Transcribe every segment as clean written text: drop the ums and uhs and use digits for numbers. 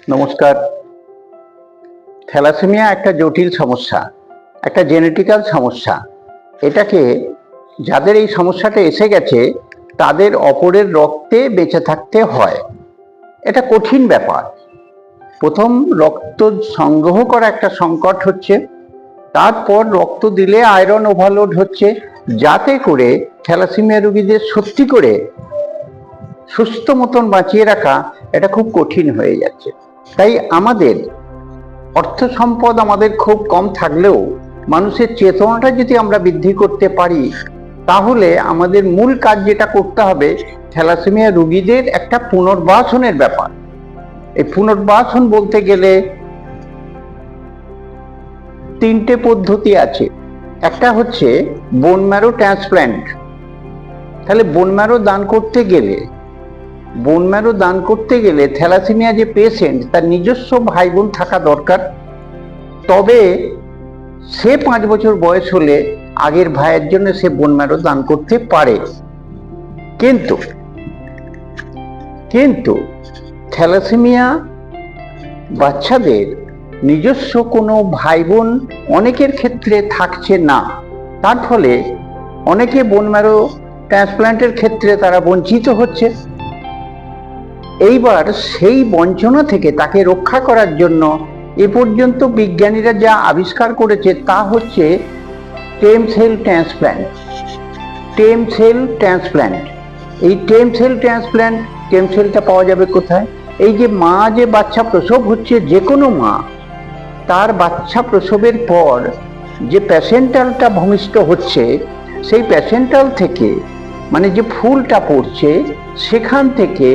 নমস্কার। থ্যালাসেমিয়া একটা জটিল সমস্যা, একটা জেনেটিক্যাল সমস্যা। এটাকে যাদের এই সমস্যাটা এসে গেছে তাদের অপরের রক্তে বেঁচে থাকতে হয়। এটা কঠিন ব্যাপার। প্রথম রক্ত সংগ্রহ করা একটা সংকট হচ্ছে, তারপর রক্ত দিলে আয়রন ওভারলোড হচ্ছে, যাতে করে থ্যালাসেমিয়া রোগীদের সত্যি করে সুস্থ মতন বাঁচিয়ে রাখা এটা খুব কঠিন হয়ে যাচ্ছে। তাই আমাদের অর্থ সম্পদ আমাদের খুব কম থাকলেও মানুষের চেতনাটা যদি আমরা বৃদ্ধি করতে পারি, তাহলে আমাদের মূল কাজ যেটা করতে হবে, থ্যালাসেমিয়া রোগীদের একটা পুনর্বাসনের ব্যাপার। এই পুনর্বাসন বলতে গেলে তিনটে পদ্ধতি আছে। একটা হচ্ছে বোন ম্যারো ট্রান্সপ্ল্যান্ট। তাহলে বোন ম্যারো দান করতে গেলে থ্যালাসেমিয়া যে পেশেন্ট তার নিজস্ব ভাই বোন থাকা দরকার। তবে সে 5 বছর বয়স হলে আগের ভাইয়ের জন্য সে বোন ম্যারো দান করতে পারে। কিন্তু থ্যালাসেমিয়া বাচ্চাদের নিজস্ব কোনো ভাই বোন অনেকের ক্ষেত্রে থাকছে না। তার ফলে অনেকে বোন ম্যারো ট্রান্সপ্ল্যান্টের ক্ষেত্রে তারা বঞ্চিত হচ্ছে। এইবার সেই বঞ্চনা থেকে তাকে রক্ষা করার জন্য এ পর্যন্ত বিজ্ঞানীরা যা আবিষ্কার করেছে তা হচ্ছে স্টেম সেল ট্রান্সপ্ল্যান্ট। এই স্টেম সেলটা পাওয়া যাবে কোথায়? এই যে মা যে বাচ্চা প্রসব হচ্ছে, যে কোনো মা তার বাচ্চা প্রসবের পর যে প্যাসেন্টালটা ভূমিষ্ঠ হচ্ছে, সেই প্যাসেন্টাল থেকে মানে যে ফুলটা পড়ছে সেখান থেকে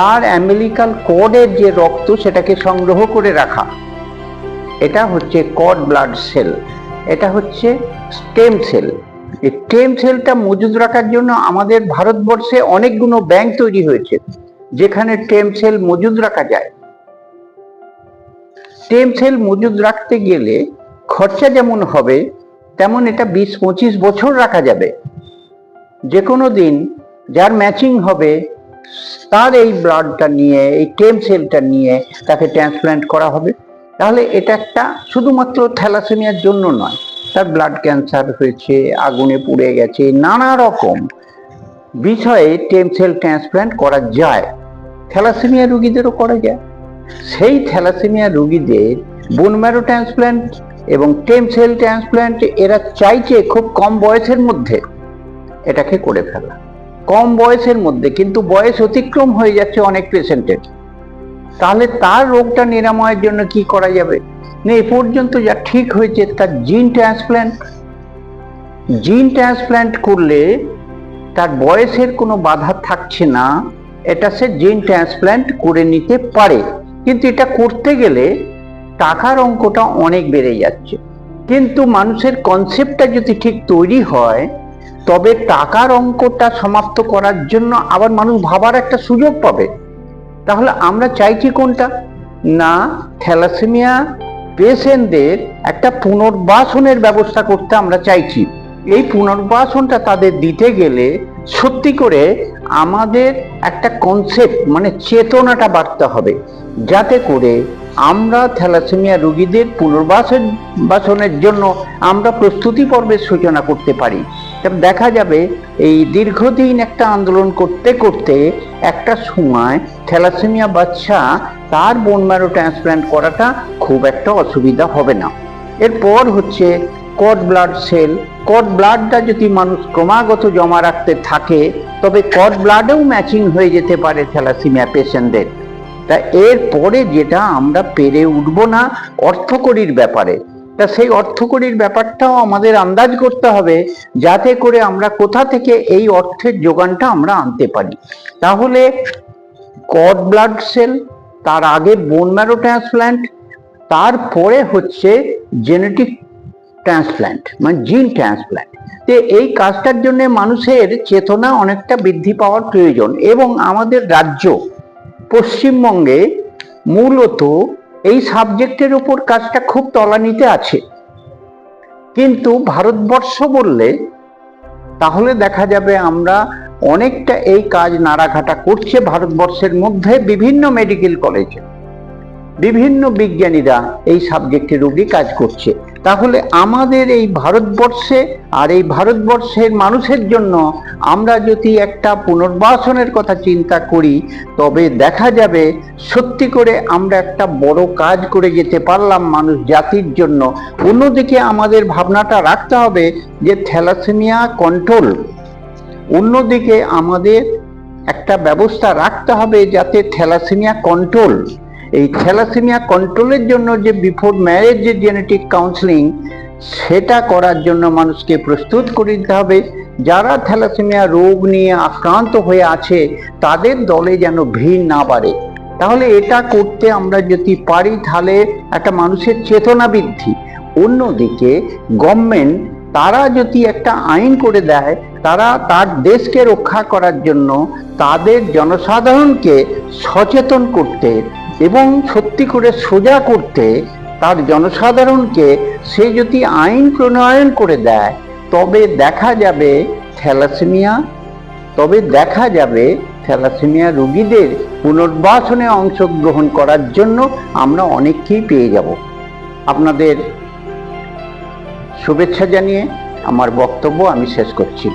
তার অ্যাম্বিলিকাল কর্ডের যে রক্ত সেটাকে সংগ্রহ করে রাখা, এটা হচ্ছে কর্ড ব্লাড সেল, এটা হচ্ছে স্টেম সেল। এই স্টেম সেলটা মজুদ রাখার জন্য আমাদের ভারতবর্ষে অনেকগুলো ব্যাংক তৈরি হয়েছে যেখানে স্টেম সেল মজুদ রাখা যায়। স্টেম সেল মজুদ রাখতে গেলে খরচা যেমন হবে তেমন এটা 20-25 বছর রাখা যাবে। যে কোনো দিন যার ম্যাচিং হবে তার এই ব্লাডটা নিয়ে, এই স্টেম সেলটা নিয়ে তাকে ট্রান্সপ্ল্যান্ট করা হবে। তাহলে এটা একটা শুধুমাত্র থ্যালাসেমিয়ার জন্য নয়, তার ব্লাড ক্যান্সার হয়েছে, আগুনে পুড়ে গেছে, নানা রকম বিষয়ে স্টেম সেল ট্রান্সপ্ল্যান্ট করা যায়। থ্যালাসেমিয়া রোগীদেরও করা যায়। সেই থ্যালাসেমিয়া রোগীদের বোন ম্যারো ট্রান্সপ্ল্যান্ট এবং স্টেম সেল ট্রান্সপ্ল্যান্ট এরা চাইছে খুব কম বয়সের মধ্যে এটাকে করে ফেলা। কম বয়সের মধ্যে, কিন্তু বয়স অতিক্রম হয়ে যাচ্ছে অনেক পেশেন্টের। তাহলে তার রোগটা নিরাময়ের জন্য কি করা যাবে? না, এ পর্যন্ত যা ঠিক হয়েছে তার জিন ট্রান্সপ্ল্যান্ট করলে তার বয়সের কোনো বাধা থাকছে না, এটা সে জিন ট্রান্সপ্ল্যান্ট করে নিতে পারে। কিন্তু এটা করতে গেলে টাকার অঙ্কটা অনেক বেড়ে যাচ্ছে। কিন্তু মানুষের কনসেপ্টটা যদি ঠিক তৈরি হয়, তবে টাকার অঙ্কটা সমাপ্ত করার জন্য আবার মানুষ ভাবার একটা সুযোগ পাবে। তাহলে আমরা চাইছি কোনটা? না, থ্যালাসেমিয়া পেশেন্টদের একটা পুনর্বাসনের ব্যবস্থা করতে আমরা চাইছি। এই পুনর্বাসনটা তাদের দিতে গেলে সত্যি করে আমাদের একটা কনসেপ্ট মানে চেতনাটা বাড়তে হবে, যাতে করে আমরা থ্যালাসেমিয়া রোগীদের পুনর্বাসনের জন্য আমরা প্রস্তুতি পর্বের সূচনা করতে পারি। দেখা যাবে এই দীর্ঘদিন একটা আন্দোলন করতে করতে একটা সময় থ্যালাসেমিয়া বাচ্চা তার বোন ম্যারো ট্রান্সপ্ল্যান্ট করাটা খুব একটা অসুবিধা হবে না। এরপর হচ্ছে কর্ড ব্লাড সেল। কর্ড ব্লাডটা যদি মানুষ ক্রমাগত জমা রাখতে থাকে, তবে কর্ড ব্লাডেও ম্যাচিং হয়ে যেতে পারে থ্যালাসেমিয়া পেশেন্টদের। তা এরপরে যেটা আমরা পেরে উঠবো না, অর্থকড়ির ব্যাপারে। তা সেই অর্থকড়ির ব্যাপারটাও আমাদের আন্দাজ করতে হবে, যাতে করে আমরা কোথা থেকে এই অর্থের যোগানটা আমরা আনতে পারি। তাহলে কর্ড ব্লাড সেল, তার আগে বোন ম্যারো ট্রান্সপ্ল্যান্ট, তারপরে হচ্ছে জেনেটিক ট্রান্সপ্ল্যান্ট মানে জিন ট্রান্সপ্ল্যান্ট। তো এই কাজটার জন্য মানুষের চেতনা অনেকটা বৃদ্ধি পাওয়ার প্রয়োজন। এবং আমাদের রাজ্য পশ্চিমবঙ্গে মূলত এই সাবজেক্টের উপর কাজটা খুব তলানিতে আছে। কিন্তু ভারতবর্ষ বললে তাহলে দেখা যাবে আমরা অনেকটা এই কাজ নাড়াঘাটা করছে ভারতবর্ষের মধ্যে বিভিন্ন মেডিকেল কলেজে। বিভিন্ন বিজ্ঞানীরা এই সাবজেক্টের উপরই কাজ করছে। তাহলে আমাদের এই ভারতবর্ষে আর এই ভারতবর্ষের মানুষের জন্য আমরা যদি একটা পুনর্বাসনের কথা চিন্তা করি, তবে দেখা যাবে সত্যি করে আমরা একটা বড় কাজ করে যেতে পারলাম মানুষ জাতির জন্য। অন্যদিকে আমাদের ভাবনাটা রাখতে হবে যে থ্যালাসেমিয়া কন্ট্রোল, অন্যদিকে আমাদের একটা ব্যবস্থা রাখতে হবে যাতে থ্যালাসেমিয়া কন্ট্রোল, এই থ্যালাসেমিয়া কন্ট্রোলের জন্য যে বিফোর ম্যারেজ যে জেনেটিক কাউন্সেলিং, সেটা করার জন্য মানুষকে প্রস্তুত করে দিতে হবে। যারা থ্যালাসেমিয়া রোগ নিয়ে আক্রান্ত হয়ে আছে তাদের দলে যেন ভিড় না বাড়ে। তাহলে এটা করতে আমরা যদি পারি তাহলে একটা মানুষের চেতনা বৃদ্ধি। অন্যদিকে গভর্নমেন্ট তারা যদি একটা আইন করে দেয়, তারা তার দেশকে রক্ষা করার জন্য তাদের জনসাধারণকে সচেতন করতে এবং সত্যি করে সোজা করতে, তার জনসাধারণকে সে যদি আইন প্রণয়ন করে দেয়, তবে দেখা যাবে থ্যালাসেমিয়া রোগীদের পুনর্বাসনে অংশগ্রহণ করার জন্য আমরা অনেককেই পেয়ে যাব। আপনাদের শুভেচ্ছা জানিয়ে আমার বক্তব্য আমি শেষ করছি।